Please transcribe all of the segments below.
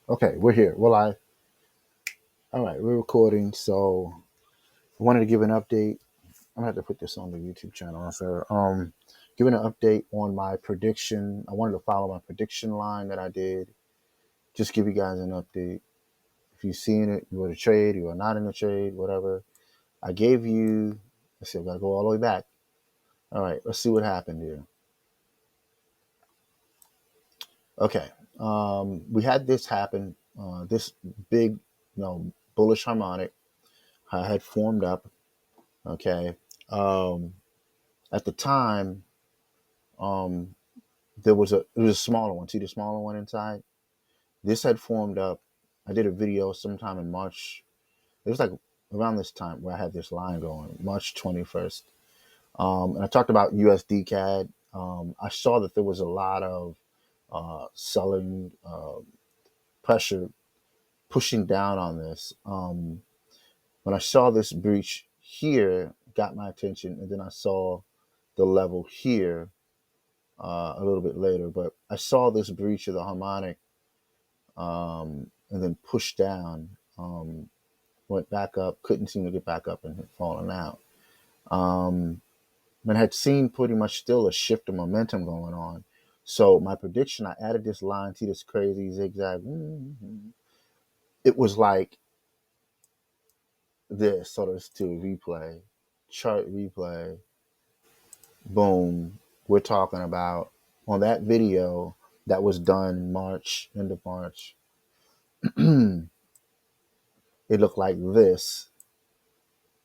Okay, we're here. Well, all right, we're recording. So I wanted to give an update. I'm gonna have to put this on the YouTube channel, sir. Giving an update on my prediction. I wanted to follow my prediction line that I did. Just give you guys an update. If you've seen it, you were in a trade, you are not in a trade, whatever. I gave you. Let's see, I gotta go all the way back. All right, let's see what happened here. Okay, we had this happen. This big, bullish harmonic had formed up. Okay. Um, at the time, um, it was a smaller one. See the smaller one inside? This had formed up. I did a video sometime in March. It was like around this time where I had this line going, March 21st. And I talked about USDCAD. I saw that there was a lot of selling pressure pushing down on this. When I saw this breach here, got my attention, and then I saw the level here a little bit later. But I saw this breach of the harmonic and then pushed down, went back up, couldn't seem to get back up and had fallen out. And had seen pretty much still a shift of momentum going on. So my prediction, I added this line, see this crazy zigzag. It was like this, so there's to replay, chart replay, boom. We're talking about on that video that was done March, end of March. It looked like this.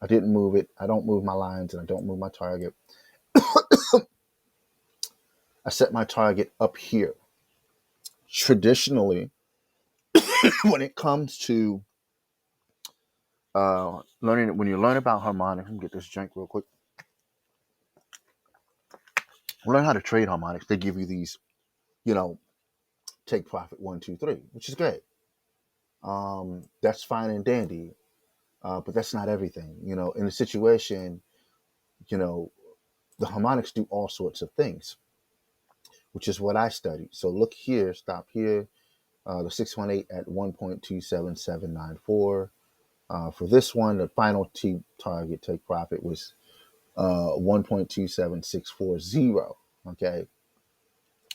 I didn't move it. I don't move my lines and I don't move my target. I set my target up here. Traditionally, when it comes to learning, when you learn about harmonics, let me get this drink real quick. Learn how to trade harmonics. They give you these, take profit 1, 2, 3, which is great. That's fine and dandy, but that's not everything. In a situation, the harmonics do all sorts of things, which is what I studied. So look here, stop here. The 618 at 1.27794. For this one, the final target take profit was 1.27640. Okay,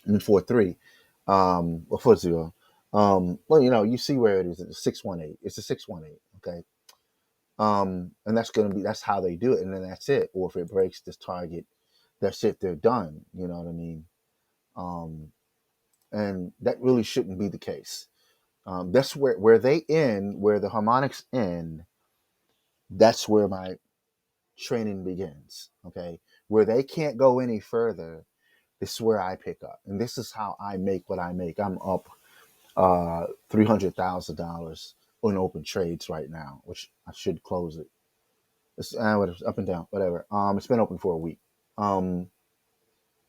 and 43, or 40. Well, you see where it is. It's a 618. It's a 618. Okay. And that's how they do it, and then that's it. Or if it breaks this target, that's it. They're done. You know what I mean? And that really shouldn't be the case. That's where they end, where the harmonics end. That's where my training begins. Okay, where they can't go any further. This is where I pick up, and this is how I make what I make. I'm up $300,000 on open trades right now, which I should close it. It's up and down, whatever. It's been open for a week.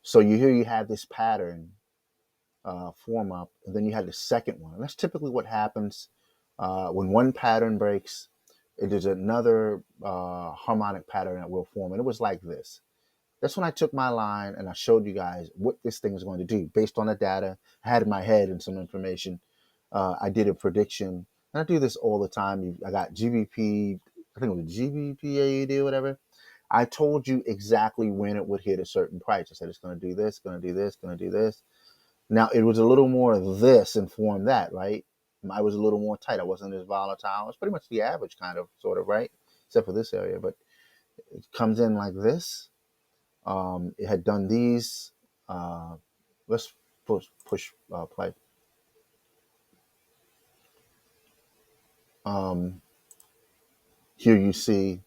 So you have this pattern form up, and then you have the second one. And that's typically what happens when one pattern breaks. There's another harmonic pattern that will form, and it was like this. That's when I took my line and I showed you guys what this thing is going to do based on the data I had in my head and some information. I did a prediction, and I do this all the time. I got GBP, I think it was GBP AUD or whatever. I told you exactly when it would hit a certain price. I said it's going to do this, going to do this, going to do this. Now it was a little more of this informed that, right? I was a little more tight. I wasn't as volatile. It's pretty much the average kind of, sort of, right? Except for this area, but it comes in like this. It had done these. Let's push play. Here you see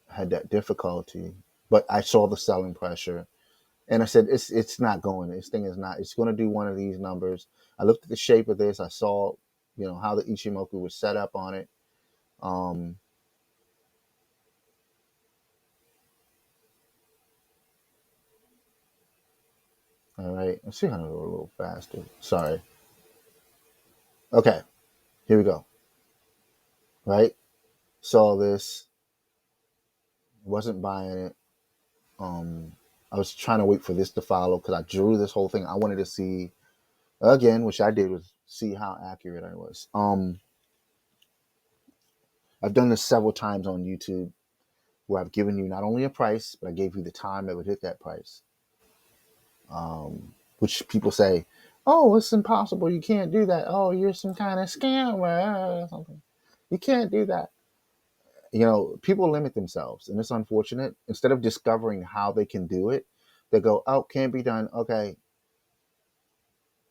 had that difficulty, but I saw the selling pressure, and I said it's not going. This thing is not. It's going to do one of these numbers. I looked at the shape of this. I saw, how the Ichimoku was set up on it. All right, let's see how to go a little faster. Sorry. Okay, here we go. Right, saw this. Wasn't buying it. I was trying to wait for this to follow because I drew this whole thing. I wanted to see again, which I did, was see how accurate I was. I've done this several times on YouTube where I've given you not only a price, but I gave you the time that would hit that price. Which people say, "Oh, it's impossible. You can't do that. Oh, you're some kind of scammer or something. You can't do that." People limit themselves, and it's unfortunate. Instead of discovering how they can do it, they go, "Oh, can't be done." Okay,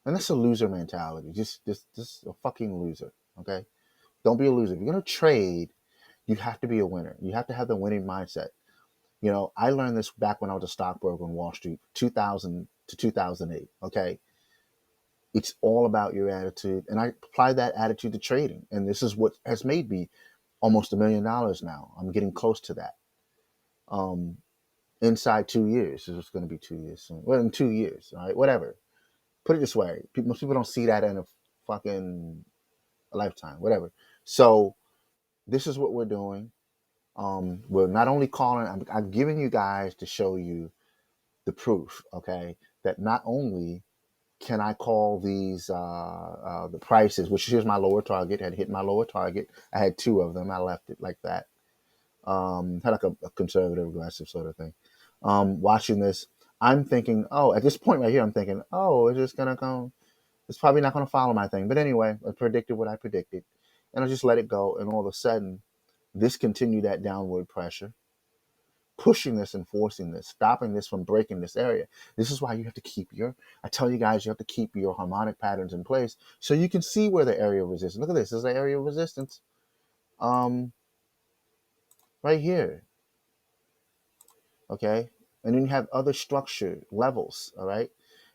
and that's a loser mentality. Just a fucking loser. Okay, don't be a loser. If you're gonna trade, you have to be a winner. You have to have the winning mindset. I learned this back when I was a stockbroker on Wall Street, 2000 to 2008. Okay, it's all about your attitude, and I apply that attitude to trading, and this is what has made me almost $1 million now. I'm getting close to that. Um, Inside 2 years, it's going to be 2 years soon. Well, in 2 years, all right, whatever. Put it this way: most people don't see that in a fucking lifetime, whatever. So this is what we're doing. We're not only calling. I'm giving you guys to show you the proof. Okay, that not only can I call these the prices, which here's my lower target. Had hit my lower target. I had two of them. I left it like that. Had like a conservative, aggressive sort of thing. Watching this, I'm thinking, oh, at this point right here, I'm thinking, oh, it's just gonna come. It's probably not gonna follow my thing. But anyway, I predicted what I predicted, and I just let it go. And all of a sudden, this continued that downward pressure, pushing this and forcing this, stopping this from breaking this area. This is why you have to keep I tell you guys, you have to keep your harmonic patterns in place so you can see where the area of resistance. Look at this. This is the area of resistance. Um, right here. Okay. And then you have other structure levels. All right.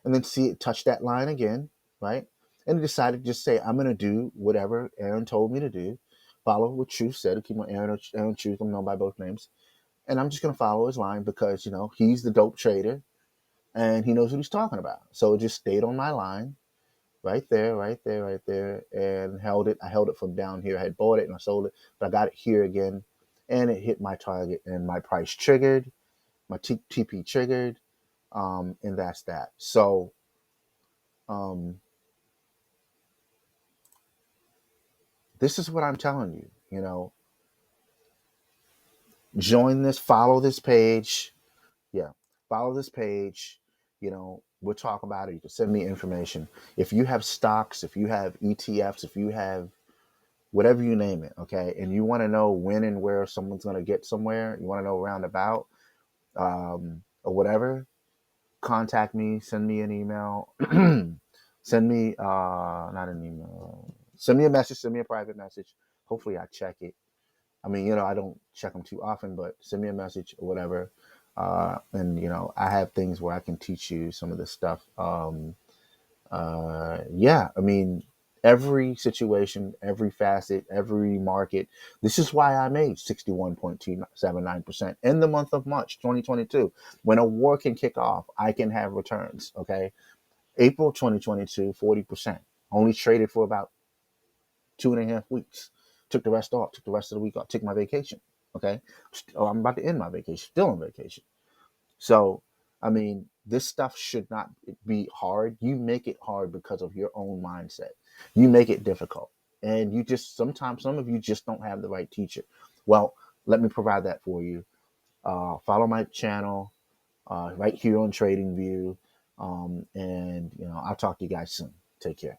And then see it touch that line again. Right. And it decided to just say, I'm going to do whatever Aaron told me to do. Follow what Truth said. Keep on Aaron Truth. I'm known by both names. And I'm just going to follow his line because, he's the dope trader and he knows what he's talking about. So it just stayed on my line right there, right there, right there, and held it. I held it from down here. I had bought it and I sold it, but I got it here again, and it hit my target, and my price triggered, my TP triggered, and that's that. So, um, this is what I'm telling you. Join this, follow this page. Yeah, follow this page. We'll talk about it. You can send me information. If you have stocks, if you have ETFs, if you have whatever you name it, okay, and you want to know when and where someone's going to get somewhere, you want to know roundabout, or whatever, contact me, send me an email, send me, not an email, send me a message, send me a private message. Hopefully I check it. I mean, I don't check them too often, but send me a message or whatever. And, I have things where I can teach you some of this stuff. Yeah, I mean, every situation, every facet, every market. This is why I made 61.279% in the month of March 2022. When a war can kick off, I can have returns. Okay. April 2022, 40%. Only traded for about 2.5 weeks. Took the rest off, took the rest of the week off, took my vacation. Okay. I'm about to end my vacation, still on vacation. So, I mean, this stuff should not be hard. You make it hard because of your own mindset. You make it difficult. And sometimes some of you just don't have the right teacher. Well, let me provide that for you. Follow my channel right here on TradingView. And, I'll talk to you guys soon. Take care.